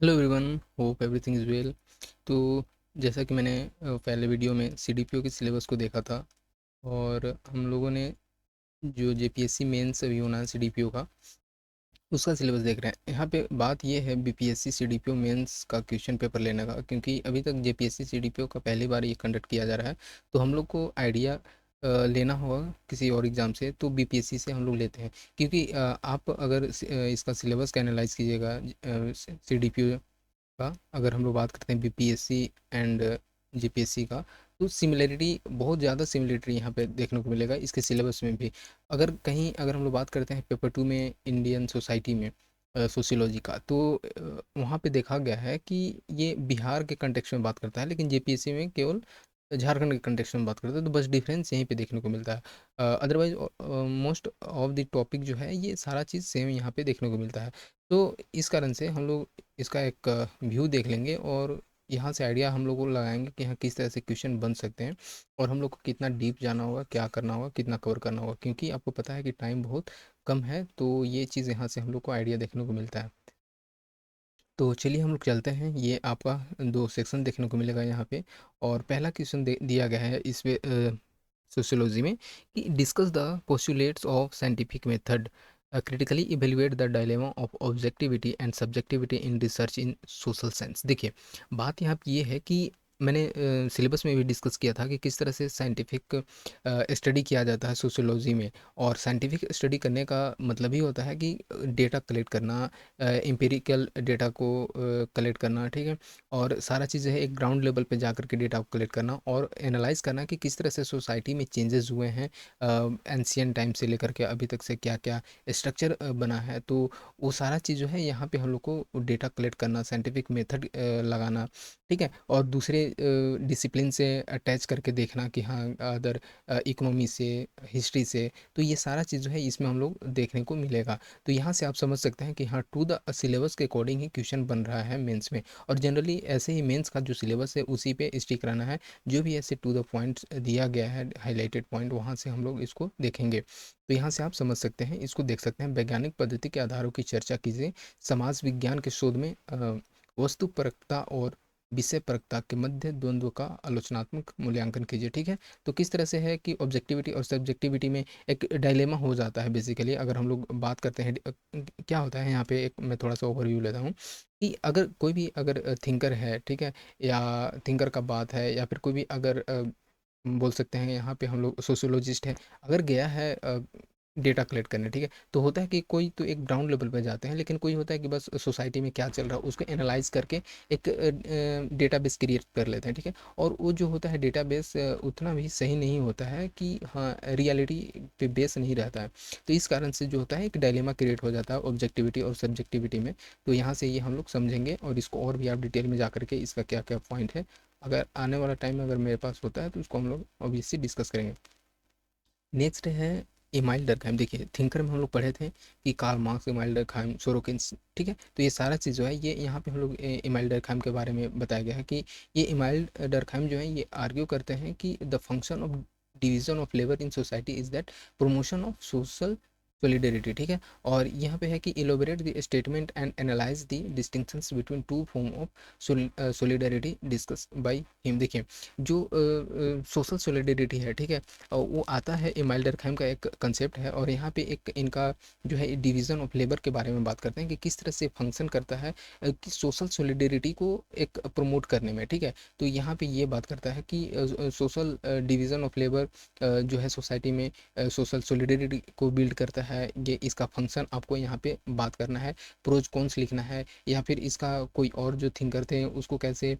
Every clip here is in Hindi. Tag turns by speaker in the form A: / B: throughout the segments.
A: Hello everyone, hope everything is well. तो जैसा कि मैंने पहले वीडियो में सीडीपीओ के सिलेबस को देखा था, और हम लोगों ने जो जेपीएससी मेंस अभी होना है सीडीपीओ का, उसका सिलेबस देख रहे हैं। यहाँ पे बात ये है बीपीएससी सीडीपीओ मेंस का क्वेश्चन पेपर लेने का, क्योंकि अभी तक जेपीएससी सीडीपीओ का पहली बार ये कंडक्ट किया जा रहा है। तो हम लोग को आइडिया लेना होगा किसी और एग्ज़ाम से, तो बीपीएससी से हम लोग लेते हैं। क्योंकि आप अगर इसका सिलेबस का एनालाइज कीजिएगा सीडीपीओ का, अगर हम लोग बात करते हैं बीपीएससी एंड जीपीएससी का, तो सिमिलरिटी, बहुत ज़्यादा सिमिलरिटी यहाँ पे देखने को मिलेगा इसके सिलेबस में भी। अगर हम लोग बात करते हैं पेपर टू में इंडियन सोसाइटी में सोशियोलॉजी का, तो वहाँ पे देखा गया है कि ये बिहार के कंटेक्स्ट में बात करता है, लेकिन जेपीएससी में केवल झारखंड के कंटेक्स्ट में बात करता है। तो बस डिफरेंस यहीं पे देखने को मिलता है। Otherwise most of the topic जो है, ये सारा चीज़ सेम यहाँ पे देखने को मिलता है। तो इस कारण से हम लोग इसका एक व्यू देख लेंगे, और यहाँ से आइडिया हम लोग को लगाएंगे कि हाँ, किस तरह से क्वेश्चन बन सकते हैं, और हम लोग को कितना डीप जाना होगा, क्या करना होगा, कितना कवर करना होगा, क्योंकि आपको पता है कि टाइम बहुत कम है। तो ये चीज़ यहाँ से हम लोग को आइडिया देखने को मिलता है। तो चलिए हम लोग चलते हैं। ये आपका दो सेक्शन देखने को मिलेगा यहाँ पे, और पहला क्वेश्चन दिया गया है इसमें सोशियोलॉजी में, कि discuss the postulates of scientific method, critically evaluate the dilemma of objectivity and subjectivity in research in social science. देखिए, बात यहाँ पे ये है कि मैंने सिलेबस में भी डिस्कस किया था कि किस तरह से साइंटिफिक स्टडी किया जाता है सोशियोलॉजी में। और साइंटिफिक स्टडी करने का मतलब ही होता है कि डेटा कलेक्ट करना, एम्पिरिकल डेटा को कलेक्ट करना, ठीक है। और सारा चीज़ है एक ग्राउंड लेवल पे जा कर के डेटा को कलेक्ट करना और एनालाइज करना कि किस तरह से सोसाइटी में चेंजेस हुए हैं एंशियन टाइम से लेकर के अभी तक से क्या क्या स्ट्रक्चर बना है। तो वो सारा चीज़ जो है यहाँ पे हम लोग को डेटा कलेक्ट करना, साइंटिफिक मेथड लगाना, ठीक है। और दूसरे डिसिप्लिन से अटैच करके देखना कि हाँ, अदर इकोनॉमी से, हिस्ट्री से, तो ये सारा चीज़ जो है इसमें हम लोग देखने को मिलेगा। तो यहाँ से आप समझ सकते हैं कि हाँ, टू द सिलेबस के अकॉर्डिंग ही क्वेश्चन बन रहा है मेंस में। और जनरली ऐसे ही मेंस का जो सिलेबस है उसी पे स्टिक रहना है। जो भी ऐसे टू द पॉइंट्स दिया गया है, हाईलाइटेड पॉइंट, वहाँ से हम लोग इसको देखेंगे। तो यहाँ से आप समझ सकते हैं, इसको देख सकते हैं। वैज्ञानिक पद्धति के आधारों की चर्चा कीजिए। समाज विज्ञान के शोध में वस्तुपरकता और विषय परकता के मध्य द्वंद्व का आलोचनात्मक मूल्यांकन कीजिए, ठीक है। तो किस तरह से है कि ऑब्जेक्टिविटी और सब्जेक्टिविटी में एक डायलेमा हो जाता है बेसिकली। अगर हम लोग बात करते हैं क्या होता है यहाँ पे, एक मैं थोड़ा सा ओवरव्यू लेता हूँ कि अगर कोई भी अगर थिंकर है, ठीक है, या थिंकर का बात है, या फिर कोई भी अगर बोल सकते हैं यहाँ पे हम लोग सोशियोलॉजिस्ट है, अगर गया है डेटा कलेक्ट करने, ठीक है, तो होता है कि कोई तो एक ग्राउंड लेवल पे जाते हैं, लेकिन कोई होता है कि बस सोसाइटी में क्या चल रहा है उसको एनालाइज करके एक डेटाबेस क्रिएट कर लेते हैं, ठीक है। और वो जो होता है डेटाबेस उतना भी सही नहीं होता है कि हाँ, रियलिटी पे बेस नहीं रहता है। तो इस कारण से जो होता है एक डायलेमा क्रिएट हो जाता है ऑब्जेक्टिविटी और सब्जेक्टिविटी में। तो यहाँ से ये हम लोग समझेंगे, और इसको और भी आप डिटेल में जा करके इसका क्या क्या पॉइंट है, अगर आने वाला टाइम में अगर मेरे पास होता है तो उसको हम लोग ऑब्वियसली डिस्कस करेंगे। नेक्स्ट है इमाइल डर्कहाइम। देखिए, थिंकर में हम लोग पढ़े थे कि कार्ल मार्क्स, इमाइल डर्कहाइम, सोरोकिन्स, ठीक है। तो ये सारा चीज़ जो है, ये यहाँ पे हम लोग इमाइल डर्कहाइम के बारे में बताया गया है कि ये इमाइल डर्कहाइम जो है ये आर्ग्यू करते हैं कि the function of division of labour in society is that promotion of social solidarity, ठीक है। और यहाँ पे है कि elaborate the statement and analyse the distinctions between two form of solidarity discuss by him. देखिए, जो सोशल सोलिडेरिटी है, ठीक है, वो आता है इमाइल डर्कहाइम का एक कंसेप्ट है। और यहाँ पे एक इनका जो है डिवीज़न ऑफ लेबर के बारे में बात करते हैं कि किस तरह से फंक्शन करता है कि सोशल सोलिडेरिटी को एक प्रमोट करने में, ठीक है। तो यहाँ पे ये बात करता है कि सोशल डिवीज़न ऑफ लेबर जो है सोसाइटी में सोशल सोलिडेरिटी को बिल्ड करता है। ये इसका फंक्शन आपको यहाँ पे बात करना है, प्रोज कॉन्स लिखना है, या फिर इसका कोई और जो थिंकर थे उसको कैसे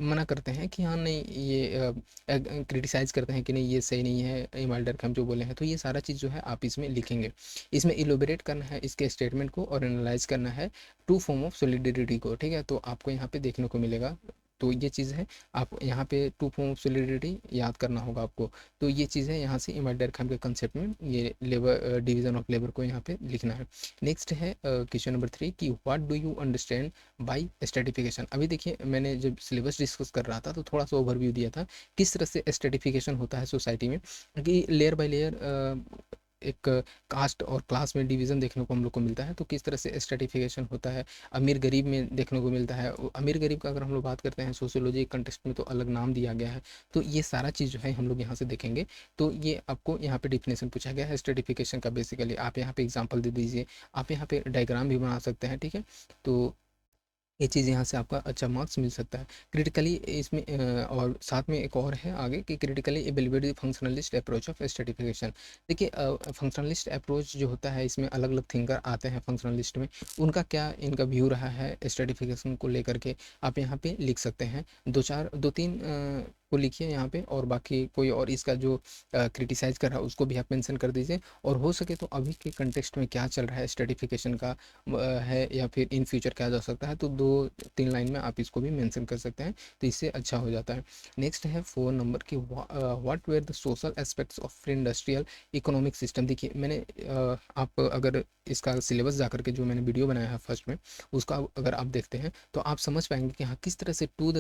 A: मना करते हैं कि हाँ नहीं, ये क्रिटिसाइज़ करते हैं कि नहीं, ये सही नहीं है इमाइल डर्कहाइम जो बोले हैं। तो ये सारा चीज़ जो है आप इसमें लिखेंगे। इसमें इलोबरेट करना है इसके स्टेटमेंट को, और एनालाइज करना है टू फॉर्म ऑफ सोलिडेरिटी को, ठीक है। तो आपको यहाँ पे देखने को मिलेगा। तो ये चीज़ है, आप यहाँ पे टू फॉर्म ऑफ सोलिडेरिटी याद करना होगा आपको। तो ये चीज़ है, यहाँ से इमाइल डर्कहाइम के कंसेप्ट में ये लेबर डिवीजन ऑफ लेबर को यहाँ पे लिखना है। नेक्स्ट है क्वेश्चन नंबर 3 कि what do you understand by stratification. अभी देखिए, मैंने जब सिलेबस डिस्कस कर रहा था तो थोड़ा सा ओवरव्यू दिया था किस तरह से स्ट्रेटिफिकेशन होता है सोसाइटी में, कि लेयर बाय लेयर एक कास्ट और क्लास में डिवीज़न देखने को हम लोग को मिलता है, तो किस तरह से स्ट्रेटिफिकेशन होता है, अमीर गरीब में देखने को मिलता है। अमीर गरीब का अगर हम लोग बात करते हैं सोशियोलॉजी कंटेक्स्ट में तो अलग नाम दिया गया है। तो ये सारा चीज़ जो है हम लोग यहाँ से देखेंगे। तो ये आपको यहाँ पे डिफिनेशन पूछा गया है स्ट्रेटिफिकेशन का। बेसिकली आप यहाँ पे एग्जांपल दे दीजिए, आप यहाँ पे डायग्राम भी बना सकते हैं, ठीक है। तो ये चीज़ यहाँ से आपका अच्छा मार्क्स मिल सकता है। क्रिटिकली इसमें और साथ में एक और है आगे कि critically evaluate the functionalist approach of stratification. देखिए फंक्शनलिस्ट अप्रोच जो होता है इसमें अलग अलग थिंकर आते हैं फंक्शनलिस्ट में, उनका क्या इनका व्यू रहा है स्ट्रेटिफिकेशन को लेकर के, आप यहाँ पे लिख सकते हैं। दो तीन को लिखिए यहाँ पे, और बाकी कोई और इसका जो क्रिटिसाइज कर रहा है उसको भी आप मेंशन कर दीजिए। और हो सके तो अभी के कंटेक्स्ट में क्या चल रहा है स्ट्रेटिफिकेशन का है, या फिर इन फ्यूचर क्या जा सकता है, तो 2-3 लाइन में आप इसको भी मेंशन कर सकते हैं, तो इससे अच्छा हो जाता है। नेक्स्ट है 4 नंबर की, what were the social aspects of pre industrial economic system. देखिए मैंने आप अगर इसका सिलेबस जा करके जो मैंने वीडियो बनाया है फर्स्ट में, उसका अगर आप देखते हैं तो आप समझ पाएंगे कि हाँ किस तरह से टू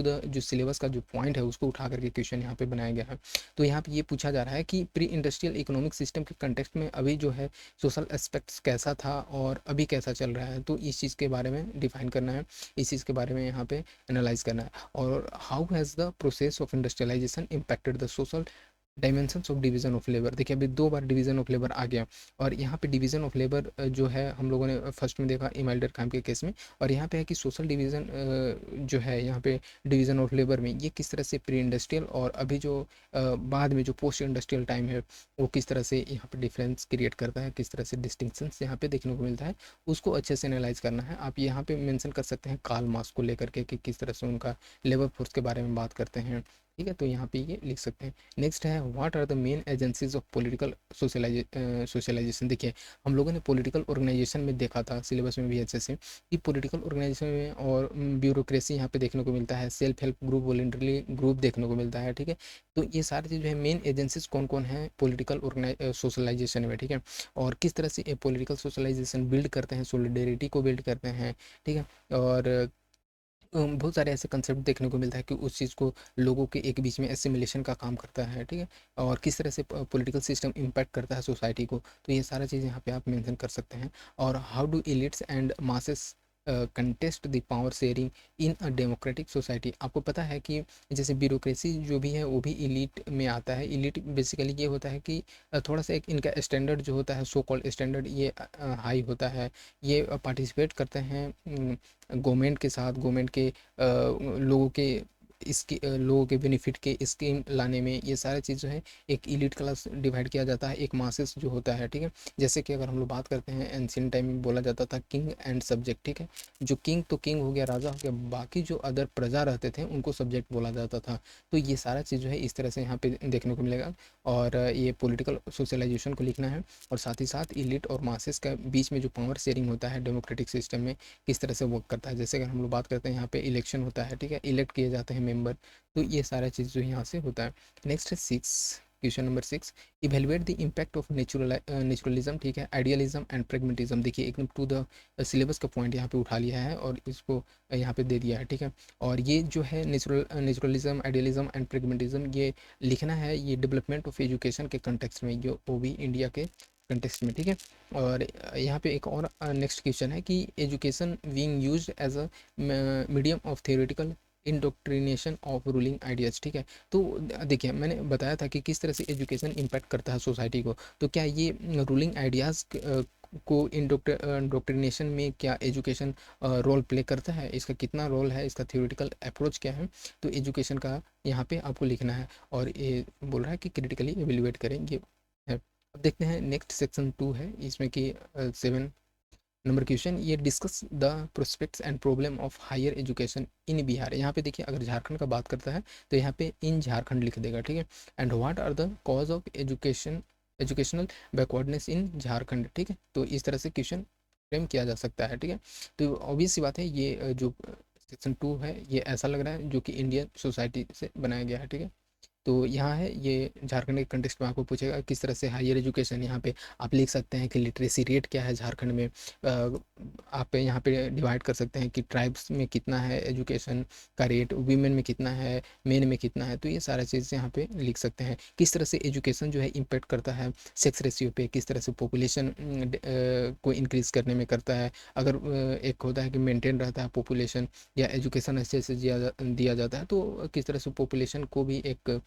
A: द जो सिलेबस का जो पॉइंट है उसको उठा करके क्वेश्चन यहाँ पे बनाया गया है। तो यहाँ पे ये पूछा जा रहा है कि प्री इंडस्ट्रियल इकोनॉमिक सिस्टम के कंटेक्स्ट में अभी जो है सोशल एस्पेक्ट्स कैसा था और अभी कैसा चल रहा है, तो इस चीज़ के बारे में डिफाइन करना है, इस चीज़ के बारे में यहाँ पे एनालाइज करना है। और how has the process of industrialization impacted the social dimensions of division of labour. देखिए अभी 2 बार डिवीजन ऑफ लेबर आ गया, और यहाँ पे डिवीजन ऑफ लेबर जो है हम लोगों ने फर्स्ट में देखा इमाइल डॉट कॉम के केस में, और यहाँ पे है कि सोशल डिवीजन जो है यहाँ पे डिवीजन ऑफ लेबर में ये किस तरह से प्री इंडस्ट्रियल और अभी जो बाद में जो पोस्ट इंडस्ट्रियल टाइम है वो किस तरह से यहाँ पे डिफरेंस क्रिएट करता है, किस तरह से डिस्टिंक्शंस यहाँ पे देखने को मिलता है, उसको अच्छे से एनालाइज करना है। आप यहाँ पे मेंशन कर सकते हैं कार्ल मार्क्स को लेकर के कि किस तरह से उनका लेबर फोर्स के बारे में बात करते हैं, ठीक है, तो यहाँ पे ये लिख सकते हैं। नेक्स्ट है what are the main agencies of political socialization. देखिए हम लोगों ने पॉलिटिकल ऑर्गेनाइजेशन में देखा था सिलेबस में भी अच्छे से कि पॉलिटिकल ऑर्गेनाइजेशन में और ब्यूरोक्रेसी यहाँ पे देखने को मिलता है, self help group, voluntary group देखने को मिलता है, ठीक है। तो ये सारी चीज़ जो है मेन एजेंसीज कौन कौन है पॉलिटिकल सोशलाइजेशन में, ठीक है, और किस तरह से ये पॉलिटिकल सोशलाइजेशन बिल्ड करते हैं, सोलिडेरिटी को बिल्ड करते हैं, ठीक है। और बहुत सारे ऐसे कंसेप्ट देखने को मिलता है कि उस चीज़ को लोगों के एक बीच में एसिमिलेशन का काम करता है, ठीक है, और किस तरह से पॉलिटिकल सिस्टम इम्पैक्ट करता है सोसाइटी को, तो ये सारा चीज़ यहाँ पे आप मेंशन कर सकते हैं। और how do elites and masses contest the power sharing in a democratic society. आपको पता है कि जैसे ब्यूरोक्रेसी जो भी है वो भी इलीट में आता है। इलीट बेसिकली ये होता है कि थोड़ा सा एक इनका स्टैंडर्ड जो होता है सो कॉल्ड स्टैंडर्ड ये हाई होता है, ये पार्टिसिपेट करते हैं गवर्नमेंट के साथ, गवर्नमेंट के लोगों के इसके लोगों के बेनिफिट के स्कीम लाने में, ये सारी चीज़ जो है एक इलीट क्लास डिवाइड किया जाता है, एक मासेस जो होता है, ठीक है। जैसे कि अगर हम लोग बात करते हैं एंशियंट टाइम में बोला जाता था किंग एंड सब्जेक्ट, ठीक है, जो किंग तो किंग हो गया, राजा हो गया, बाकी जो अदर प्रजा रहते थे उनको सब्जेक्ट बोला जाता था। तो ये सारा चीज़ जो है इस तरह से यहाँ पे देखने को मिलेगा, और ये पॉलिटिकल सोशलाइजेशन को लिखना है, और साथ ही साथ इलीट और मासेस का बीच में जो पावर शेयरिंग होता है डेमोक्रेटिक सिस्टम में किस तरह से वर्क करता है। जैसे अगर हम लोग बात करते हैं यहाँ पे इलेक्शन होता है, ठीक है, इलेक्ट किए जाते हैं मेंबर, तो ये सारा चीज़ जो यहाँ से होता है। नेक्स्ट है 6, question number 6, evaluate the impact of naturalism, ठीक है, आइडियलिज्म एंड प्रेगमेटिज्म। देखिए एकदम टू द सिलेबस का पॉइंट यहाँ पे उठा लिया है और इसको यहाँ पे दे दिया है, ठीक है। और ये जो है नेचुरलिज्म, आइडियलिज्म एंड प्रेगमेटिज्म ये लिखना है, ये डेवलपमेंट ऑफ एजुकेशन के कंटेक्स्ट में, जो वो भी इंडिया के कंटेक्स्ट में, ठीक है। और यहाँ पे एक और नेक्स्ट क्वेश्चन है कि education being used as a medium of theoretical indoctrination of ruling ideas, ठीक है। तो देखिए मैंने बताया था कि किस तरह से एजुकेशन इम्पैक्ट करता है सोसाइटी को, तो क्या ये रूलिंग आइडियाज़ को इंडोक्ट्रिनेशन में क्या एजुकेशन रोल प्ले करता है, इसका कितना रोल है, इसका थ्योरेटिकल अप्रोच क्या है, तो एजुकेशन का यहाँ पे आपको लिखना है। और ये बोल रहा है कि क्रिटिकली एवेल्युएट करेंगे है। अब देखते हैं नेक्स्ट सेक्शन 2 है, इसमें कि 7 नंबर क्वेश्चन, ये discuss the prospects and problem of higher education in Bihar. यहाँ पे देखिए अगर झारखंड का बात करता है तो यहाँ पे इन झारखंड लिख देगा, ठीक है। And what are the cause of educational backwardness in Jharkhand, ठीक है। तो इस तरह से क्वेश्चन फ्रेम किया जा सकता है, ठीक है। तो ऑब्वियस सी बात है ये जो सेक्शन 2 है ये ऐसा लग रहा है जो कि इंडियन सोसाइटी से बनाया गया है, ठीक है। तो यहाँ है ये झारखंड के कंटेक्स्ट में आपको पूछेगा किस तरह से हायर एजुकेशन, यहाँ पे आप लिख सकते हैं कि लिटरेसी रेट क्या है झारखंड में। आप यहाँ पे डिवाइड कर सकते हैं कि ट्राइब्स में कितना है एजुकेशन का रेट, वीमेन में कितना है, मेन में कितना है। तो ये सारा चीज़ यहाँ पे लिख सकते हैं। किस तरह से एजुकेशन जो है इम्पेक्ट करता है सेक्स रेशियो पे, किस तरह से पॉपुलेशन को इंक्रीज़ करने में करता है। अगर एक होता है कि मेंटेन रहता है पॉपुलेशन या एजुकेशन अच्छे से दिया जाता है, तो किस तरह से पॉपुलेशन को भी एक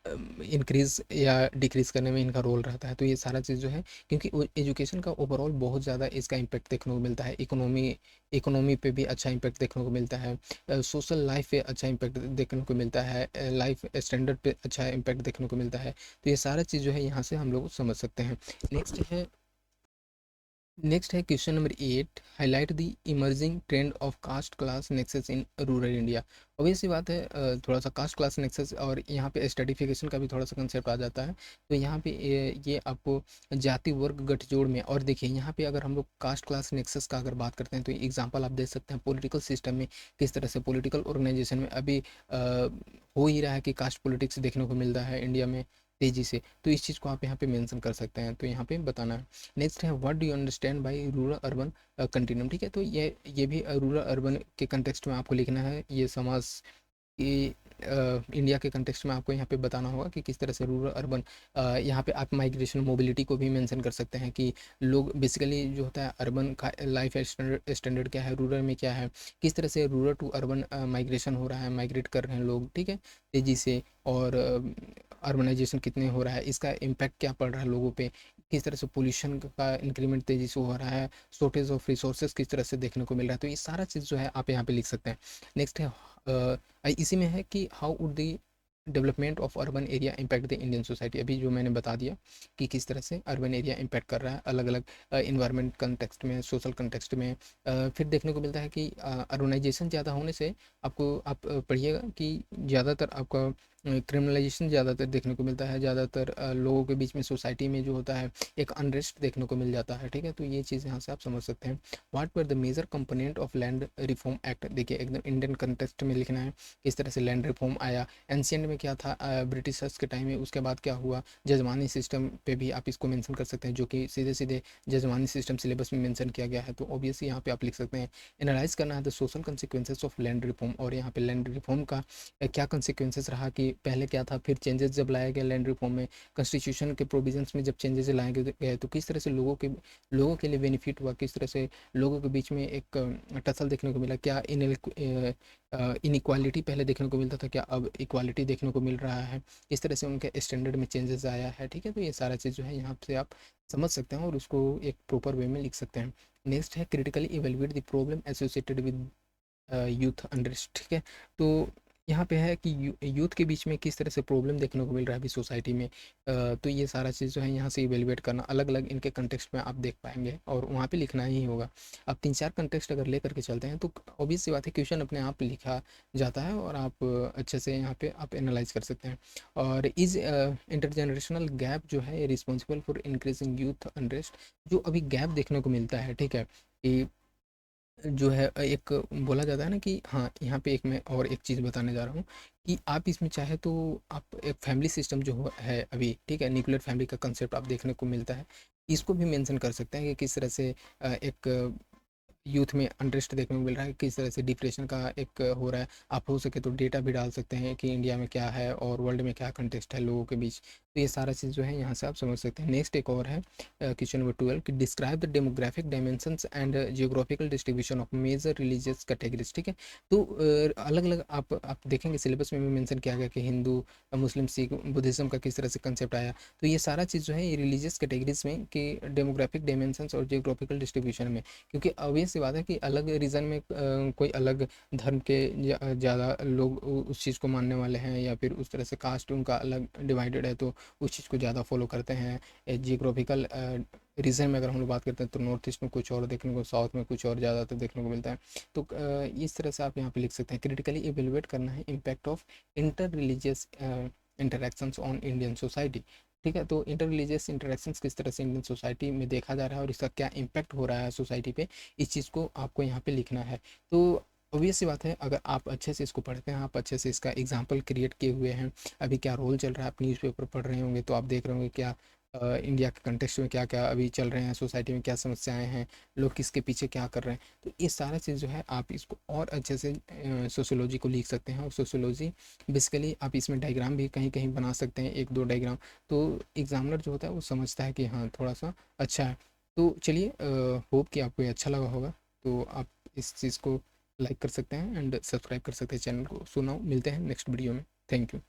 A: इंक्रीज़ या डिक्रीज़ करने में इनका रोल रहता है। तो ये सारा चीज़ जो है, क्योंकि एजुकेशन का ओवरऑल बहुत ज़्यादा इसका इम्पैक्ट देखने को मिलता है। इकोनॉमी पे भी अच्छा इम्पैक्ट देखने को मिलता है, सोशल लाइफ पे अच्छा इम्पैक्ट देखने को मिलता है, लाइफ स्टैंडर्ड पे अच्छा इम्पैक्ट देखने को मिलता है। तो ये सारा चीज़ जो है यहाँ से हम लोग समझ सकते हैं। नेक्स्ट है question number 8, highlight the emerging trend of caste class nexus in rural India. Obvious सी बात है, थोड़ा सा कास्ट क्लास नेक्सस और यहाँ पे स्ट्रेटिफिकेशन का भी थोड़ा सा कंसेप्ट आ जाता है। तो यहाँ पे ये आपको जाति वर्ग गठजोड़ में, और देखिए यहाँ पे अगर हम लोग कास्ट क्लास नेक्सस का अगर बात करते हैं तो एग्जांपल आप दे सकते हैं पॉलिटिकल सिस्टम में, किस तरह से पॉलिटिकल ऑर्गेनाइजेशन में अभी हो ही रहा है कि कास्ट पॉलिटिक्स देखने को मिल रहा है इंडिया में तेज़ी से। तो इस चीज़ को आप यहाँ पे मेंशन कर सकते हैं, तो यहाँ पे बताना है। नेक्स्ट है what do you understand by rural urban continuum. ठीक है, तो ये भी रूरल अर्बन के कंटेक्स्ट में आपको लिखना है। ये समाज कि इंडिया के कंटेक्स्ट में आपको यहाँ पे बताना होगा कि किस तरह से रूरल अर्बन, यहाँ पे आप माइग्रेशन मोबिलिटी को भी मेंशन कर सकते हैं कि लोग बेसिकली जो होता है अर्बन का लाइफ स्टैंडर्ड क्या है, रूरल में क्या है, किस तरह से रूरल टू अर्बन माइग्रेशन हो रहा है, माइग्रेट कर रहे हैं लोग, ठीक है, तेज़ी से। और अर्बनाइजेशन कितने हो रहा है, इसका इम्पैक्ट क्या पड़ रहा है लोगों पे, किस तरह से पोल्यूशन का इंक्रीमेंट तेज़ी से हो रहा है, शॉर्टेज ऑफ रिसोर्सेज किस तरह से देखने को मिल रहा है। तो ये सारा चीज़ जो है आप यहाँ पे लिख सकते हैं। नेक्स्ट है इसी में है कि how would the development of urban area impact the Indian society. अभी जो मैंने बता दिया कि किस तरह से अर्बन एरिया इम्पैक्ट कर रहा है अलग अलग इन्वायरमेंट कंटेक्स्ट में, सोशल कंटेक्स्ट में। फिर देखने को मिलता है कि अर्बनाइजेशन ज़्यादा होने से आपको आप पढ़िएगा कि ज़्यादातर आपका क्रिमिनलाइजेशन ज़्यादातर देखने को मिलता है, ज़्यादातर लोगों के बीच में सोसाइटी में जो होता है एक अनरेस्ट देखने को मिल जाता है। ठीक है, तो ये चीज़ यहाँ से आप समझ सकते हैं। What were the major component of land reform act. देखिए एकदम इंडियन कंटेक्स्ट में लिखना है किस तरह से लैंड रिफॉर्म आया, एंशियंट में क्या था ब्रिटिशर्स के टाइम में, उसके बाद क्या हुआ, जजमानी सिस्टम पे भी आप इसको मेंशन कर सकते हैं जो कि सीधे सीधे जजमानी सिस्टम सिलेबस में मेंशन किया गया है। तो ऑब्वियसली यहाँ पे आप लिख सकते हैं एनालाइज करना है the social consequences of land reform. और यहाँ पे लैंड रिफॉर्म का क्या कंसिक्वेंसेस रहा कि पहले क्या था, फिर चेंजेस जब लाया गया लैंड रिफॉर्म में, कॉन्स्टिट्यूशन के प्रोविजंस में जब चेंजेस लाए गए तो किस तरह से लोगों के लिए बेनिफिट हुआ, किस तरह से लोगों के बीच में एक टसल देखने को मिला, क्या इनइक्वालिटी पहले देखने को मिलता था, क्या अब इक्वालिटी देखने को मिल रहा है, किस तरह से उनके स्टैंडर्ड में चेंजेस आया है। ठीक है, तो ये सारा चीज़ जो है यहाँ से आप समझ सकते हैं और उसको एक प्रॉपर वे में लिख सकते हैं। नेक्स्ट है critically evaluate the problem associated with youth unrest. ठीक है, तो यहाँ पे है कि यूथ के बीच में किस तरह से प्रॉब्लम देखने को मिल रहा है अभी सोसाइटी में। तो ये सारा चीज़ जो है यहाँ से इवेलुएट करना, अलग अलग इनके कंटेक्स्ट में आप देख पाएंगे और वहाँ पे लिखना ही होगा। अब 3-4 कंटेक्स्ट अगर लेकर के चलते हैं तो ऑब्वियस सी बात है क्वेश्चन अपने आप लिखा जाता है और आप अच्छे से यहाँ पे आप एनालाइज कर सकते हैं। और इज इंटरजेनरेशनल गैप जो है responsible for increasing youth unrest. जो अभी गैप देखने को मिलता है, ठीक है, कि जो है एक बोला जाता है ना कि हाँ, यहाँ पे एक मैं और एक चीज़ बताने जा रहा हूँ कि आप इसमें चाहे तो आप एक फैमिली सिस्टम जो है अभी, ठीक है, न्यूक्लियर फैमिली का कंसेप्ट आप देखने को मिलता है, इसको भी मेंशन कर सकते हैं कि किस तरह से एक यूथ में अनरेस्ट देखने को मिल रहा है, किस तरह से डिप्रेशन का एक हो रहा है। आप हो सके तो डेटा भी डाल सकते हैं कि इंडिया में क्या है और वर्ल्ड में क्या कंटेक्स्ट है लोगों के बीच। तो ये सारा चीज़ जो है यहाँ से आप समझ सकते हैं। नेक्स्ट एक और है क्वेश्चन नंबर 12 कि describe the demographic dimensions and geographical distribution of major religious categories. ठीक है, तो अलग अलग आप देखेंगे सिलेबस में भी मेंशन किया गया कि हिंदू, मुस्लिम, सिख, बुद्धिज़्म का किस तरह से कंसेप्ट आया। तो ये सारा चीज़ जो है ये रिलीजियस कैटेगरीज में कि डेमोग्राफिक डायमेंशंस और जियोग्राफिकल डिस्ट्रीब्यूशन में, क्योंकि ऑब्वियस सी बात है कि अलग रीजन में कोई अलग धर्म के ज़्यादा लोग उस चीज़ को मानने वाले हैं या फिर उस तरह से कास्ट उनका अलग डिवाइडेड है तो उस चीज़ को ज़्यादा फॉलो करते हैं। जियोग्राफिकल रीजन में अगर हम लोग बात करते हैं तो नॉर्थ ईस्ट में कुछ और देखने को, साउथ में कुछ और ज़्यादातर देखने को मिलता है। तो इस तरह से आप यहाँ पे लिख सकते हैं क्रिटिकली इवेलुएट करना है impact of inter religious interactions on Indian society. ठीक है, तो इंटर रिलीजियस इंटरेक्शंस किस तरह से इंडियन सोसाइटी में देखा जा रहा है और इसका क्या इम्पैक्ट हो रहा है सोसाइटी पे, इस चीज़ को आपको यहाँ पे लिखना है। तो ऑब्वियस सी बात है, अगर आप अच्छे से इसको पढ़ते हैं, आप अच्छे से इसका एग्जाम्पल क्रिएट किए हुए हैं, अभी क्या रोल चल रहा है, आप न्यूज़पेपर पढ़ रहे होंगे तो आप देख रहे होंगे क्या इंडिया के कंटेक्स्ट में क्या क्या अभी चल रहे हैं, सोसाइटी में क्या समस्याएं हैं, लोग किसके पीछे क्या कर रहे हैं। तो ये सारा चीज़ जो है आप इसको और अच्छे से सोशोलॉजी को लिख सकते हैं। और सोशोलॉजी बेसिकली आप इसमें डायग्राम भी कहीं कहीं बना सकते हैं, एक दो डायग्राम। तो एग्जामिनर जो होता है वो समझता है कि हाँ थोड़ा सा अच्छा है। तो चलिए, होप कि आपको ये अच्छा लगा होगा। तो आप इस चीज़ को लाइक कर सकते हैं एंड सब्सक्राइब कर सकते हैं चैनल को। सो नाउ मिलते हैं नेक्स्ट वीडियो में। Thank you.